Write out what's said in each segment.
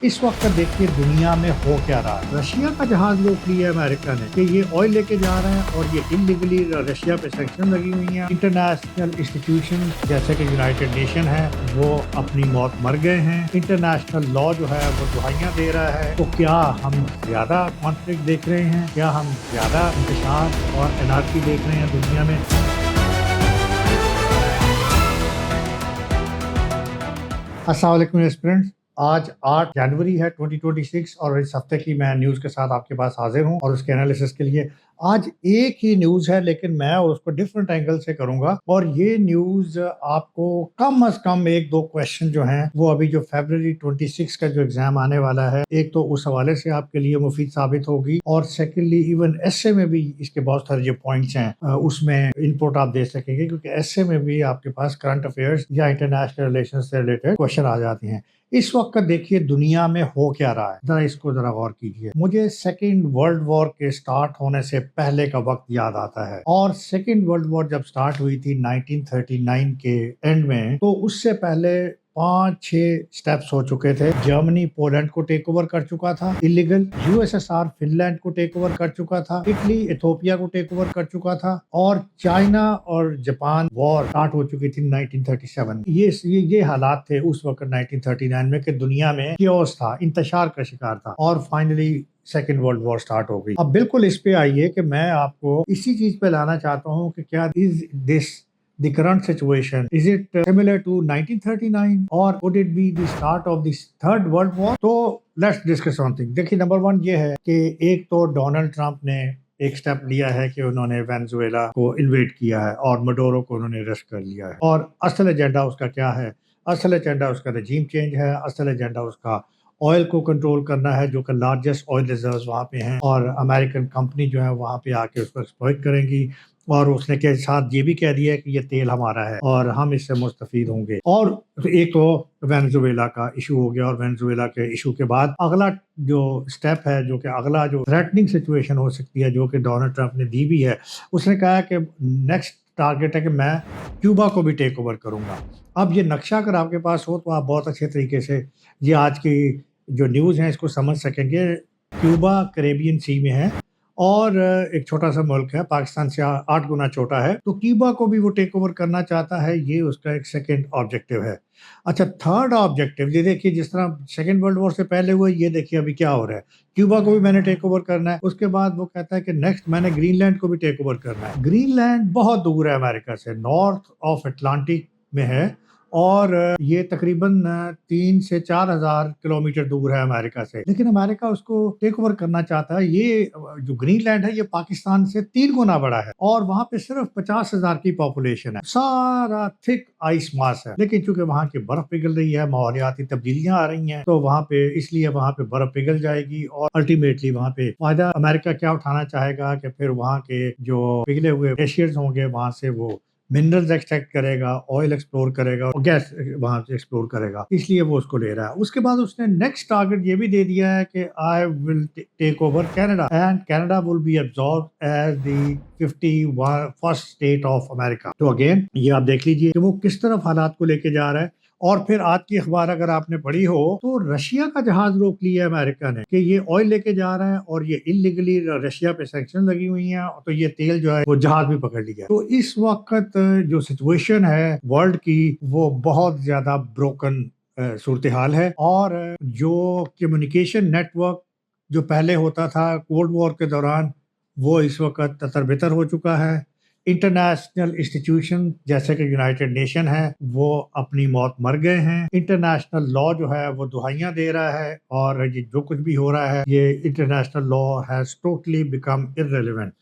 इस वक्त देखिए दुनिया में हो क्या रहा है। रशिया का जहाज रोक लिया अमेरिका ने कि ये ऑयल लेके जा रहे हैं और ये इलीगली रशिया पे सैंक्शन लगी हुई हैं। इंटरनेशनल इंस्टीट्यूशन जैसे कि यूनाइटेड नेशन है वो अपनी मौत मर गए हैं। इंटरनेशनल लॉ जो है वो दुहाइयां दे रहा है। तो क्या हम ज्यादा कॉन्फ्लिक्ट देख रहे हैं, क्या हम ज्यादा इंतशार और एनार्की देख रहे हैं दुनिया में? अस्सलाम वालेकुम फ्रेंड्स, आज 8 जनवरी है 2026 और इस हफ्ते की मैं न्यूज़ के साथ आपके पास हाजिर हूं और उसके एनालिसिस के लिए आज एक ही न्यूज़ है, लेकिन मैं उसको डिफरेंट एंगल से करूंगा। और ये न्यूज़ आपको कम अज कम एक दो क्वेश्चन जो हैं वो अभी जो फरवरी 26 का जो एग्जाम आने वाला है, एक तो उस हवाले से आपके लिए मुफीद साबित होगी और सेकेंडली इवन एसए में भी इसके बहुत सारे जो पॉइंट्स हैं उसमें इनपुट आप दे सकेंगे, क्योंकि एसए में भी आपके पास करंट अफेयर्स या इंटरनेशनल रिलेशन से रिलेटेड क्वेश्चन आ जाते हैं। इस वक्त देखिए दुनिया में हो क्या रहा है, जरा इसको जरा गौर कीजिए। मुझे सेकेंड वर्ल्ड वॉर के स्टार्ट होने से पहले का वक्त याद आता है, और सेकेंड वर्ल्ड वॉर जब स्टार्ट हुई थी 1939 के एंड में, तो उससे पहले 5-6 स्टेप्स हो चुके थे। जर्मनी पोलैंड को टेक ओवर कर चुका था इलीगल, यूएसएसआर फिनलैंड को टेक ओवर कर चुका था, इटली इथोपिया को टेक ओवर कर चुका था, और चाइना और जापान वॉर स्टार्ट हो चुकी थी 1937। ये हालात थे उस वक्त 1939 में कि दुनिया में कियोस था, इंतशार का शिकार था, और finally second world war start हो गई। अब बिल्कुल इस पे आइए कि मैं आपको इसी चीज पे लाना चाहता हूँ कि क्या is this the current situation, is it similar to 1939 or would it be the start of the third world war? तो let's discuss something। देखिए, नंबर वन ये है कि एक तो डोनाल्ड ट्रंप ने एक स्टेप लिया है कि उन्होंने वेनेजुएला को इन्वेट किया है और मडोरो को उन्होंने अरेस्ट कर लिया है। और असल एजेंडा उसका क्या है? असल एजेंडा उसका रजीम चेंज है। असल एजेंडा उसका ऑयल को कंट्रोल करना है, जो कि लार्जेस्ट ऑयल रिजर्व्स वहाँ पे हैं, और अमेरिकन कंपनी जो है वहाँ पे आके उसको एक्सप्लॉइट करेंगी। और उसने के साथ ये भी कह दिया है कि ये तेल हमारा है और हम इससे मुस्तफीद होंगे। और एक तो वेनेजुएला का इशू हो गया, और वेनेजुएला के इशू के बाद अगला जो स्टेप है, जो कि अगला जो थ्रेटनिंग सिचुएशन हो सकती है, जो कि डोनाल्ड ट्रंप ने दी भी है, उसने कहा है कि नेक्स्ट टारगेट है कि मैं क्यूबा को भी टेक ओवर करूंगा। अब ये नक्शा अगर आपके पास हो तो आप बहुत अच्छे तरीके से ये आज की जो न्यूज़ है इसको समझ सकेंगे। क्यूबा कैरेबियन सी में है और एक छोटा सा मुल्क है, पाकिस्तान से 8 गुना छोटा है, तो क्यूबा को भी वो टेक ओवर करना चाहता है। ये उसका एक सेकंड ऑब्जेक्टिव है। अच्छा, थर्ड ऑब्जेक्टिव ये देखिए, जिस तरह सेकंड वर्ल्ड वॉर से पहले हुआ, ये देखिए अभी क्या हो रहा है। क्यूबा को भी मैंने टेक ओवर करना है। उसके बाद वो कहता है कि नेक्स्ट मैंने ग्रीनलैंड को भी टेक ओवर करना है। ग्रीनलैंड बहुत दूर है अमेरिका से, नॉर्थ ऑफ अटलांटिक में है, और ये तकरीबन 3 से 4 हजार किलोमीटर दूर है अमेरिका से, लेकिन अमेरिका उसको टेक ओवर करना चाहता है। ये जो ग्रीनलैंड है ये पाकिस्तान से 3 गुना बड़ा है, और वहाँ पे सिर्फ 50,000 की पॉपुलेशन है। सारा थिक आइस मास है, लेकिन चूंकि वहाँ की बर्फ पिघल रही है, माहौलियाती तब्दीलियां आ रही हैं, तो वहाँ पे इसलिए वहाँ पे बर्फ पिघल जाएगी, और अल्टीमेटली वहाँ पे फायदा अमेरिका क्या उठाना चाहेगा कि फिर वहाँ के जो पिघले हुए ग्लेशियर्स होंगे वहाँ से वो मिनरल्स एक्सट्रैक्ट करेगा, ऑयल एक्सप्लोर करेगा और गैस वहां से एक्सप्लोर करेगा, इसलिए वो उसको ले रहा है। उसके बाद उसने नेक्स्ट टारगेट ये भी दे दिया है कि I will take over Canada and Canada will be absorb as the 51st state of America. तो अगेन ये आप देख लीजिए कि वो किस तरफ हालात को लेके जा रहा है। और फिर आज की अखबार अगर आपने पढ़ी हो तो रशिया का जहाज रोक लिया है अमेरिका ने कि ये ऑयल लेके जा रहा है और ये इलीगली रशिया पे सैंक्शन लगी हुई हैं, तो ये तेल जो है वो जहाज भी पकड़ लिया। तो इस वक्त जो सिचुएशन है वर्ल्ड की वो बहुत ज्यादा ब्रोकन सूरत हाल है, और जो कम्युनिकेशन नेटवर्क जो पहले होता था कोल्ड वॉर के दौरान वो इस वक्त ततर-बितर हो चुका है। इंटरनेशनल इंस्टीट्यूशन जैसे कि यूनाइटेड नेशन है वो अपनी मौत मर गए हैं। इंटरनेशनल लॉ जो है वो दुहाइयां दे रहा है, और ये जो कुछ भी हो रहा है ये international law has totally become irrelevant.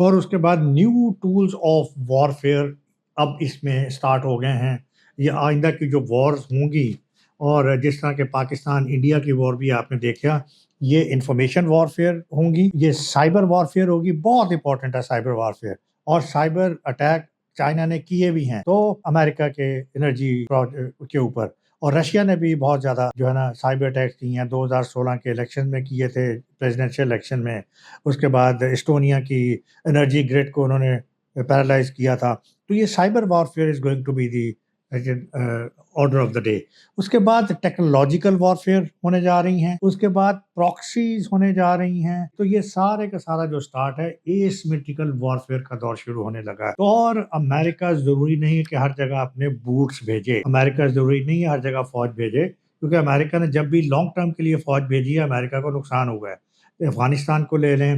और उसके बाद न्यू टूल्स ऑफ वॉरफेयर अब इसमें स्टार्ट हो गए हैं। ये आइंदा की जो वॉर्स होंगी, और जिस तरह के पाकिस्तान इंडिया की वॉर भी आपने देखा, ये इंफॉर्मेशन वॉरफेयर होंगी, ये साइबर वॉरफेयर होगी। बहुत इंपॉर्टेंट है साइबर वॉरफेयर, और साइबर अटैक चाइना ने किए भी हैं तो अमेरिका के एनर्जी के ऊपर, और रशिया ने भी बहुत ज़्यादा जो है ना साइबर अटैक्स किए हैं। 2016 के इलेक्शन में किए थे, प्रेसिडेंशियल इलेक्शन में। उसके बाद एस्टोनिया की एनर्जी ग्रिड को उन्होंने पैरालाइज किया था। तो ये cyber warfare is going to be the order of the day. اس کے بعد ٹیکنالوجیکل وارفیئر ہونے جا رہی ہیں, اس کے بعد پراکسیز ہونے جا رہی ہیں. تو یہ سارے کا سارا جو سٹارٹ ہے ایسیمیٹرکل وارفیئر کا دور شروع ہونے لگا ہے. اور امریکہ ضروری نہیں ہے کہ ہر جگہ اپنے بوٹس بھیجے, امریکہ ضروری نہیں ہے ہر جگہ فوج بھیجے, کیونکہ امریکہ نے جب بھی لانگ ٹرم کے لیے فوج بھیجی ہے امریکہ کو نقصان ہوا ہے. افغانستان کو لے لیں,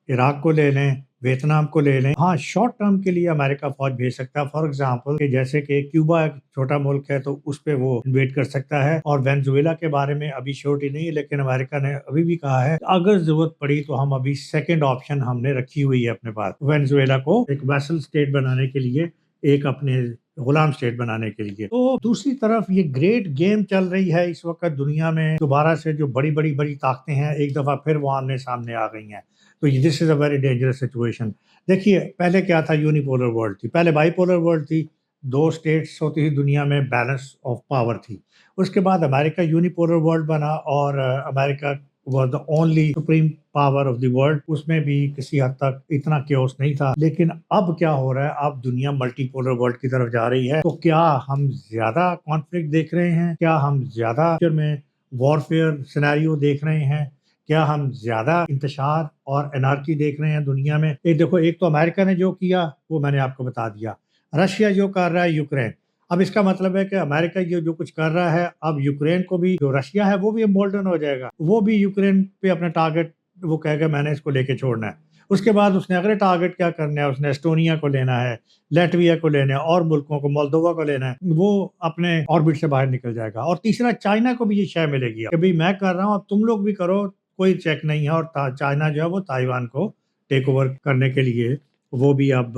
عراق کو لے لیں, ویتنام کو لے لیں. ہاں شارٹ ٹرم کے لیے امریکہ فوج بھیج سکتا ہے, فار ایگزامپل کہ جیسے کہ کیوبا ایک چھوٹا ملک ہے تو اس پہ وہ انویٹ کر سکتا ہے. اور وینزویلا کے بارے میں ابھی شیورٹی نہیں ہے, لیکن امریکہ نے ابھی بھی کہا ہے اگر ضرورت پڑی تو ہم ابھی سیکنڈ آپشن ہم نے رکھی ہوئی ہے اپنے پاس, وینزویلا کو ایک ویسل اسٹیٹ بنانے کے لیے, ایک اپنے غلام اسٹیٹ بنانے کے لیے. تو دوسری طرف یہ گریٹ گیم چل رہی ہے اس وقت دنیا میں, دوبارہ سے جو بڑی بڑی طاقتیں ہیں ایک دفعہ پھر وہ آمنے سامنے آ گئی ہیں. تو دس از اے ویری ڈینجرس سچویشن. دیکھیے پہلے کیا تھا, یونیپولر ورلڈ تھی, پہلے بائی پولر ورلڈ تھی, 2 اسٹیٹس ہوتی تھی دنیا میں, بیلنس آف پاور تھی. اس کے بعد امریکہ یونیپولر ورلڈ بنا اور امریکہ was the only supreme power of the world. اس میں بھی کسی حد تک اتنا کیوس نہیں تھا. لیکن اب کیا ہو رہا ہے, اب دنیا ملٹی پولر ورلڈ کی طرف جا رہی ہے. تو کیا ہم زیادہ کانفلکٹ دیکھ رہے ہیں, کیا ہم زیادہ میں وارفیئر سینیریو دیکھ رہے ہیں, کیا ہم زیادہ انتشار اور انارکی دیکھ رہے ہیں دنیا میں؟ دیکھو, ایک تو امریکہ نے جو کیا وہ میں نے آپ کو بتا دیا, رشیا جو کر رہا ہے یوکرین. اب اس کا مطلب ہے کہ امریکہ یہ جو کچھ کر رہا ہے, اب یوکرین کو بھی, جو رشیا ہے وہ بھی امبولڈن ہو جائے گا, وہ بھی یوکرین پہ اپنا ٹارگٹ وہ کہے گا میں نے اس کو لے کے چھوڑنا ہے. اس کے بعد اس نے اگلے ٹارگٹ کیا کرنا ہے, اس نے اسٹونیا کو لینا ہے, لیٹویا کو لینا ہے, اور ملکوں کو, مولدووا کو لینا ہے, وہ اپنے آربٹ سے باہر نکل جائے گا. اور تیسرا چائنا کو بھی یہ شے ملے گی کہ بھئی میں کر رہا ہوں اب تم لوگ بھی کرو, کوئی چیک نہیں ہے. اور چائنا جو ہے وہ تائیوان کو ٹیک اوور کرنے کے لیے وہ بھی اب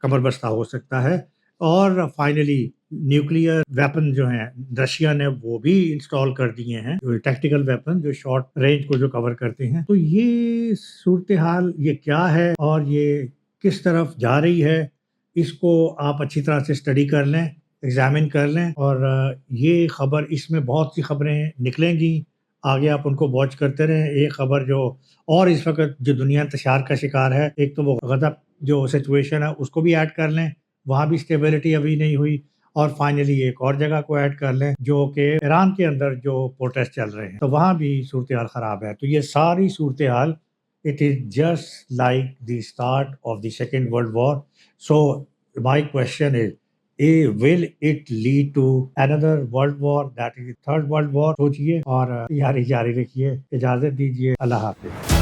کمر بستہ ہو سکتا ہے. اور فائنلی نیوکلیئر ویپن جو ہیں رشیا نے وہ بھی انسٹال کر دیے ہیں, ٹیکٹیکل ویپن جو شارٹ رینج کو جو کور کرتے ہیں. تو یہ صورتحال یہ کیا ہے اور یہ کس طرف جا رہی ہے, اس کو آپ اچھی طرح سے اسٹڈی کر لیں, ایگزامن کر لیں. اور یہ خبر, اس میں بہت سی خبریں نکلیں گی آگے, آپ ان کو واچ کرتے رہیں. ایک خبر جو اور اس وقت جو دنیا انتشار کا شکار ہے, ایک تو وہ غضب جو سچویشن ہے اس کو بھی ایڈ کر لیں, وہاں بھی اسٹیبلٹی ابھی نہیں ہوئی. اور فائنلی ایک اور جگہ کو ایڈ کر لیں جو کہ ایران کے اندر جو پروٹیسٹ چل رہے ہیں, تو وہاں بھی صورتحال خراب ہے. تو یہ ساری صورتحال, it is just like the start of the second world war. So my question is, will it lead to another world war, that is the third world war? سوچئے اور تیاری جاری رکھیے. اجازت دیجیے, اللہ حافظ.